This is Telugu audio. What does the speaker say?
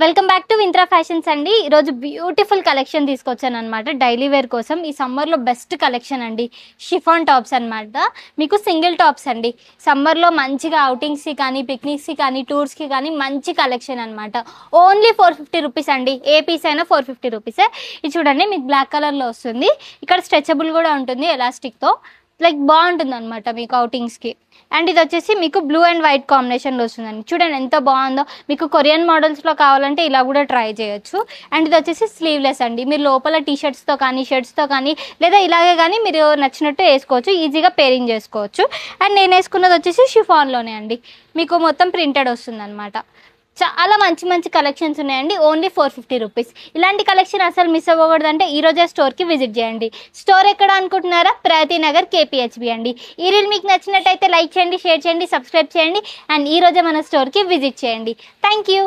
వెల్కమ్ బ్యాక్ టు వింత్రా ఫ్యాషన్స్ అండి. ఈరోజు బ్యూటిఫుల్ కలెక్షన్ తీసుకొచ్చాను అనమాట. డైలీ వేర్ కోసం ఈ సమ్మర్లో బెస్ట్ కలెక్షన్ అండి. షిఫాన్ టాప్స్ అనమాట. మీకు సింగిల్ టాప్స్ అండి. సమ్మర్లో మంచిగా అవుటింగ్స్కి కానీ పిక్నిక్స్కి కానీ టూర్స్కి కానీ మంచి కలెక్షన్ అనమాట. ఓన్లీ 450 రూపీస్ అండి. ఏ పీస్ అయినా 450 రూపీసే. ఇది చూడండి, మీకు బ్లాక్ కలర్లో వస్తుంది. ఇక్కడ స్ట్రెచబుల్ కూడా ఉంటుంది ఎలాస్టిక్తో. లైక్ బాగుంటుంది అనమాట మీకు అవుటింగ్స్కి. అండ్ ఇది వచ్చేసి మీకు బ్లూ అండ్ వైట్ కాంబినేషన్లో వస్తుందండి. చూడండి ఎంత బాగుందో. మీకు కొరియన్ మోడల్స్లో కావాలంటే ఇలా కూడా ట్రై చేయొచ్చు. అండ్ ఇది వచ్చేసి స్లీవ్లెస్ అండి. మీరు లోపల టీషర్ట్స్తో కానీ షర్ట్స్తో కానీ లేదా ఇలాగే కానీ మీరు నచ్చినట్టు వేసుకోవచ్చు. ఈజీగా పేరింగ్ చేసుకోవచ్చు. అండ్ నేను వేసుకున్నది వచ్చేసి షిఫాన్లోనే అండి. మీకు మొత్తం ప్రింటెడ్ వస్తుంది అనమాట. చాలా మంచి మంచి కలెక్షన్స్ ఉన్నాయండి. Only 450 rupees. ఇలాంటి కలెక్షన్ అసలు మిస్ అవ్వకూడదంటే ఈరోజే స్టోర్కి విజిట్ చేయండి. స్టోర్ ఎక్కడ అనుకుంటున్నారా? ప్రగతి నగర్ KPHB అండి. ఈ రీల్ మీకు నచ్చినట్టయితే లైక్ చేయండి, షేర్ చేయండి, సబ్స్క్రైబ్ చేయండి. అండ్ ఈరోజే మన స్టోర్కి విజిట్ చేయండి. Thank you.